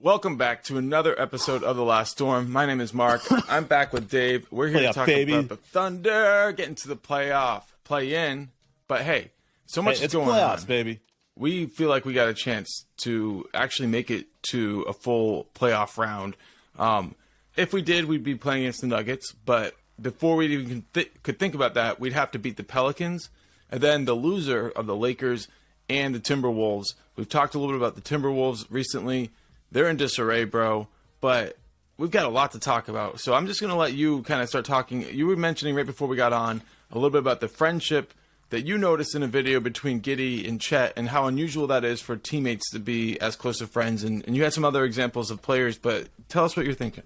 Welcome back to another episode of The Last Storm. My name is Mark. I'm back with Dave. We're here to talk about the Thunder, getting to the play-in. But hey, so much is going on. It's playoffs, baby. We feel like we got a chance to actually make it to a full playoff round. If we did, we'd be playing against the Nuggets. But before we even could think about that, we'd have to beat the Pelicans. And then the loser of the Lakers and the Timberwolves. We've talked a little bit about the Timberwolves recently. They're in disarray, bro, but we've got a lot to talk about. So I'm just going to let you kind of start talking. You were mentioning right before we got on a little bit about the friendship that you noticed in a video between Giddey and Chet and how unusual that is for teammates to be as close of friends. And you had some other examples of players, but tell us what you're thinking.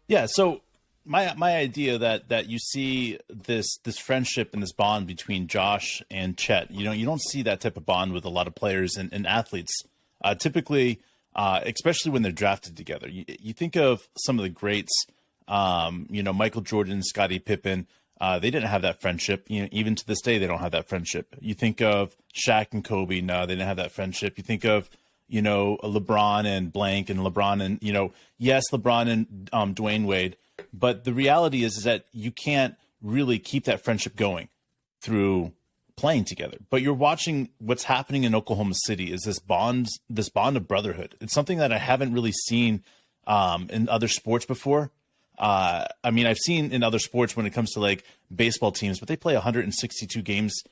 Yeah, so my idea that you see this friendship and this bond between Josh and Chet, you don't see that type of bond with a lot of players and athletes. Typically, especially when they're drafted together. You think of some of the greats, Michael Jordan, Scottie Pippen. They didn't have that friendship. Even to this day, they don't have that friendship. You think of Shaq and Kobe. No, they didn't have that friendship. You think of, LeBron and blank and LeBron and, yes, LeBron and Dwayne Wade. But the reality is that you can't really keep that friendship going through playing together. But you're watching what's happening in Oklahoma City is this bond of brotherhood. It's something that I haven't really seen in other sports before. I've seen in other sports when it comes to like baseball teams, but they play 162 games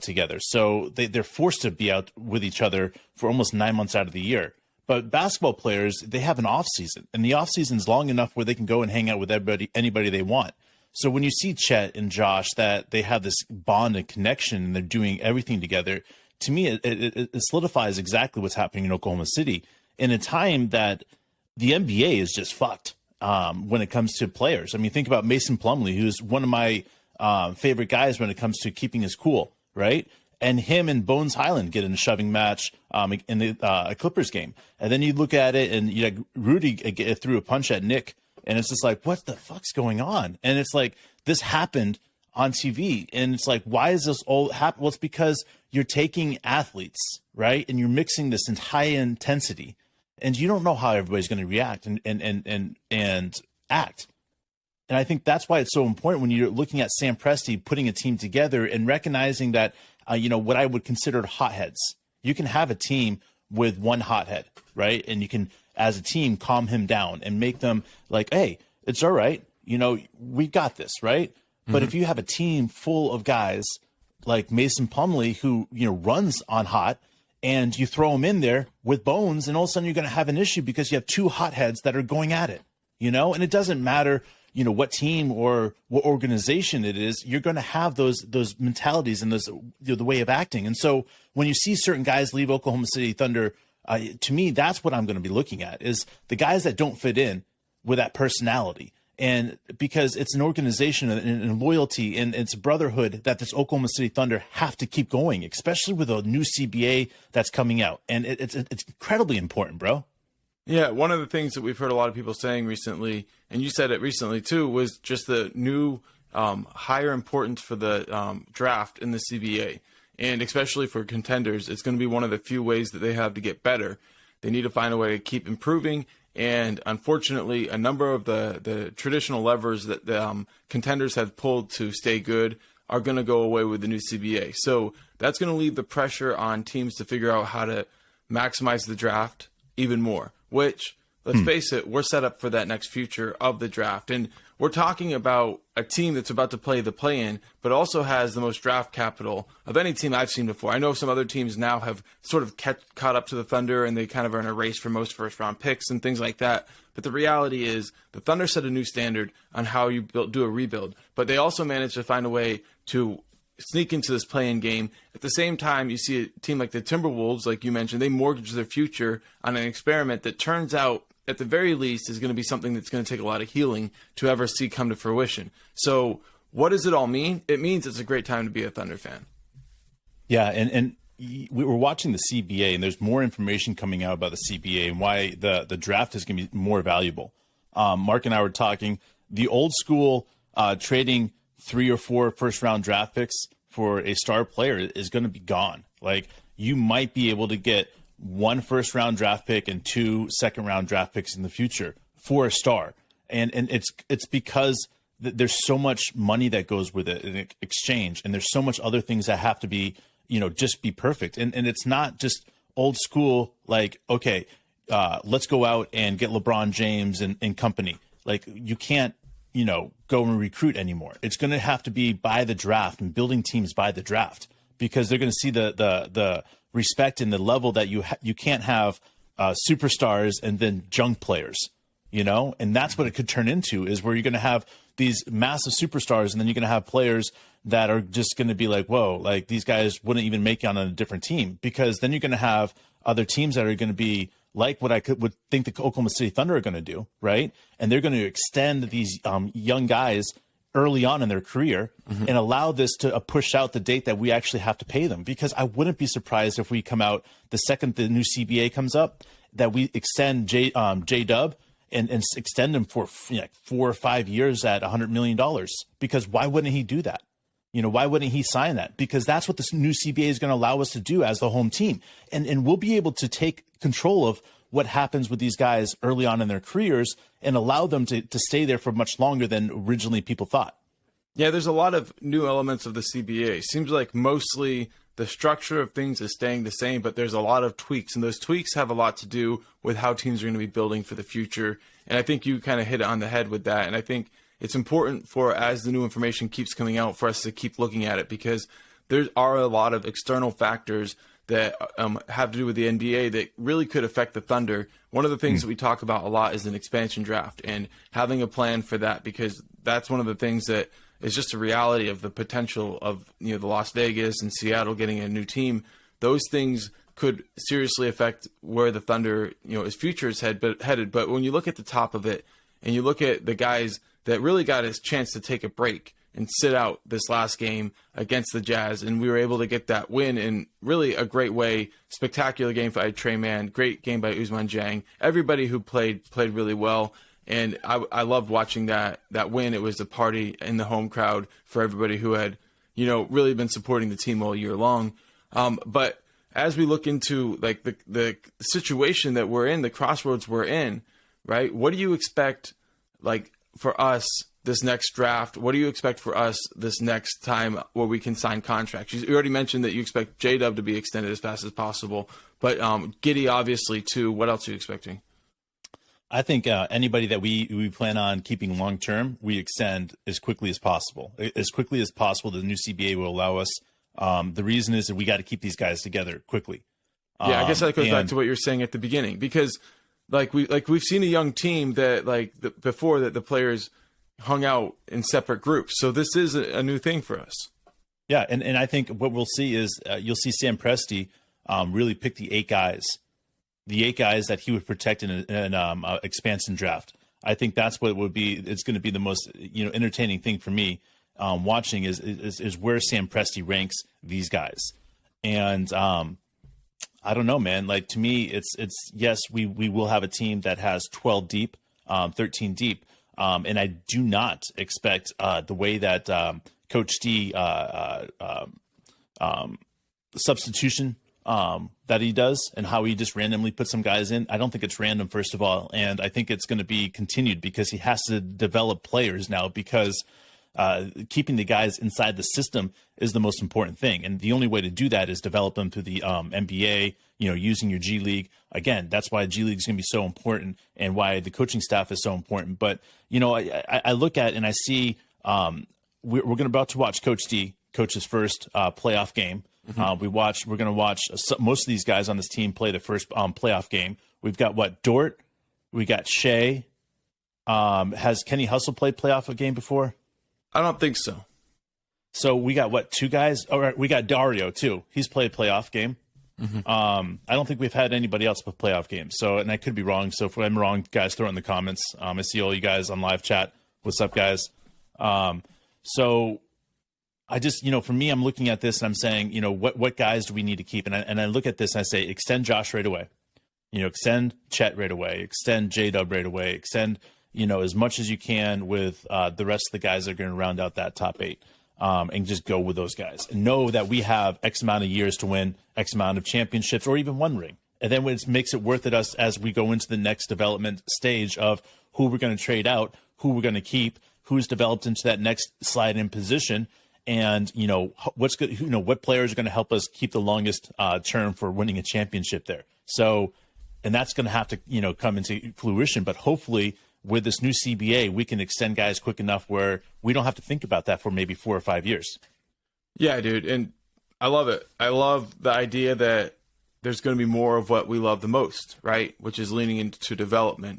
together. So they're forced to be out with each other for almost 9 months out of the year. But basketball players, they have an off season, and the off season is long enough where they can go and hang out with anybody they want. So when you see Chet and Josh, that they have this bond and connection and they're doing everything together, to me, it solidifies exactly what's happening in Oklahoma City in a time that the NBA is just fucked when it comes to players. I mean, think about Mason Plumlee, who's one of my favorite guys when it comes to keeping his cool, right? And him and Bones Highland get in a shoving match in the Clippers game. And then you look at it and Rudy threw a punch at Nick. And it's just like, what the fuck's going on? And it's like, this happened on TV. And it's like, why is this all happen? Well, it's because you're taking athletes, right? And you're mixing this in high intensity. And you don't know how everybody's going to react and act. And I think that's why it's so important when you're looking at Sam Presti putting a team together and recognizing that, what I would consider hotheads. You can have a team with one hothead, right? And you can, as a team, calm him down and make them like, hey, it's all right. We got this, right? Mm-hmm. But if you have a team full of guys like Mason Plumlee, who, runs on hot, and you throw him in there with Bones, and all of a sudden you're going to have an issue because you have two hotheads that are going at it, and it doesn't matter, what team or what organization it is, you're going to have those mentalities and those, the way of acting. And so when you see certain guys leave Oklahoma City Thunder, to me, that's what I'm going to be looking at, is the guys that don't fit in with that personality. And because it's an organization and loyalty and it's brotherhood that this Oklahoma City Thunder have to keep going, especially with a new CBA that's coming out. And it's incredibly important, bro. Yeah, one of the things that we've heard a lot of people saying recently, and you said it recently too, was just the new higher importance for the draft in the CBA. And especially for contenders, it's going to be one of the few ways that they have to get better. They need to find a way to keep improving. And unfortunately, a number of the traditional levers that the contenders have pulled to stay good are going to go away with the new CBA. So that's going to leave the pressure on teams to figure out how to maximize the draft even more, which, let's face it, we're set up for that next future of the draft. And we're talking about a team that's about to play the play-in, but also has the most draft capital of any team I've seen before. I know some other teams now have sort of caught up to the Thunder, and they kind of are in a race for most first-round picks and things like that. But the reality is the Thunder set a new standard on how you do a rebuild. But they also managed to find a way to sneak into this play-in game. At the same time, you see a team like the Timberwolves, like you mentioned, they mortgage their future on an experiment that turns out, at the very least, is going to be something that's going to take a lot of healing to ever see come to fruition. So what does it all mean? It means it's a great time to be a Thunder fan. Yeah, and we were watching the CBA, and there's more information coming out about the CBA and why the draft is going to be more valuable. Mark and I were talking, the old school trading 3 or 4 first-round draft picks for a star player is going to be gone. Like, you might be able to get 1 first-round draft pick and 2 second-round draft picks in the future for a star. And it's because there's so much money that goes with it in exchange, and there's so much other things that have to be, just be perfect. And it's not just old school, like, okay, let's go out and get LeBron James and company. Like, you can't, go and recruit anymore. It's going to have to be by the draft and building teams by the draft, because they're going to see the respect and the level that you can't have superstars and then junk players, and that's what it could turn into, is where you're going to have these massive superstars and then you're going to have players that are just going to be like, whoa, like these guys wouldn't even make it on a different team, because then you're going to have other teams that are going to be like what would think the Oklahoma City Thunder are going to do, right? And they're going to extend these young guys early on in their career and allow this to push out the date that we actually have to pay them. Because I wouldn't be surprised if we come out the second the new CBA comes up, that we extend J-Dub and extend him for 4 or 5 years at $100 million. Because why wouldn't he do that? Why wouldn't he sign that? Because that's what this new CBA is going to allow us to do as the home team. And we'll be able to take control of what happens with these guys early on in their careers and allow them to stay there for much longer than originally people thought. Yeah, there's a lot of new elements of the CBA. Seems like mostly the structure of things is staying the same, but there's a lot of tweaks, and those tweaks have a lot to do with how teams are going to be building for the future. And I think you kind of hit it on the head with that. And I think it's important for, as the new information keeps coming out, for us to keep looking at it, because there are a lot of external factors that have to do with the NBA that really could affect the Thunder. One of the things that we talk about a lot is an expansion draft and having a plan for that, because that's one of the things that is just a reality of the potential of the Las Vegas and Seattle getting a new team. Those things could seriously affect where the Thunder, his future is headed. But when you look at the top of it and you look at the guys that really got his chance to take a break and sit out this last game against the Jazz, and we were able to get that win in really a great way. Spectacular game by Trey Mann, great game by Ousmane Dieng. Everybody who played really well, and I loved watching that win. It was a party in the home crowd for everybody who had really been supporting the team all year long. But as we look into like the situation that we're in, the crossroads we're in, right? What do you expect, like, for us this next draft? What do you expect for us this next time where we can sign contracts? You already mentioned that you expect J-Dub to be extended as fast as possible, but Giddey obviously too. What else are you expecting? I think anybody that we plan on keeping long term, we extend as quickly as possible. As quickly as possible, the new CBA will allow us. The reason is that we got to keep these guys together quickly. Yeah, I guess that goes back to what you're saying at the beginning, because we've seen a young team that before that the players hung out in separate groups. So this is a new thing for us. Yeah, and I think what we'll see is you'll see Sam Presti really pick the eight guys that he would protect in an expansion draft. I think that's what it would be. It's going to be the most entertaining thing for me watching is where Sam Presti ranks these guys. And I don't know, man. Like, to me, it's yes, we will have a team that has 12 deep, 13 deep. And I do not expect the way that Coach D substitution that he does and how he just randomly puts some guys in. I don't think it's random, first of all. And I think it's going to be continued because he has to develop players now, because keeping the guys inside the system is the most important thing. And the only way to do that is develop them through the NBA, using your G League. Again, that's why G League is going to be so important and why the coaching staff is so important. But, I look at and I see we're about to watch Coach D coach his first playoff game. Mm-hmm. We're going to watch most of these guys on this team play the first playoff game. We've got Dort, we got Shea. Has Kenny Hustle played playoff game before? I don't think so. So we got two guys. All right, we got Dario too. He's played playoff game. Mm-hmm. I don't think we've had anybody else with playoff games. So, and I could be wrong. So if I'm wrong, guys, throw it in the comments. I see all you guys on live chat. What's up, guys? So I just, for me, I'm looking at this and I'm saying, what guys do we need to keep? And I look at this and I say, extend Josh right away. Extend Chet right away. Extend J-Dub right away. Extend, as much as you can with the rest of the guys that are going to round out that top 8. And just go with those guys and know that we have X amount of years to win X amount of championships or even one ring. And then it makes it worth it us as we go into the next development stage of who we're going to trade out, who we're going to keep, who's developed into that next slide in position, and what's good, what players are going to help us keep the longest term for winning a championship there. So, and that's going to have to come into fruition. But hopefully, with this new CBA, we can extend guys quick enough where we don't have to think about that for maybe 4 or 5 years. Yeah, dude, and I love it. I love the idea that there's going to be more of what we love the most, right? Which is leaning into development.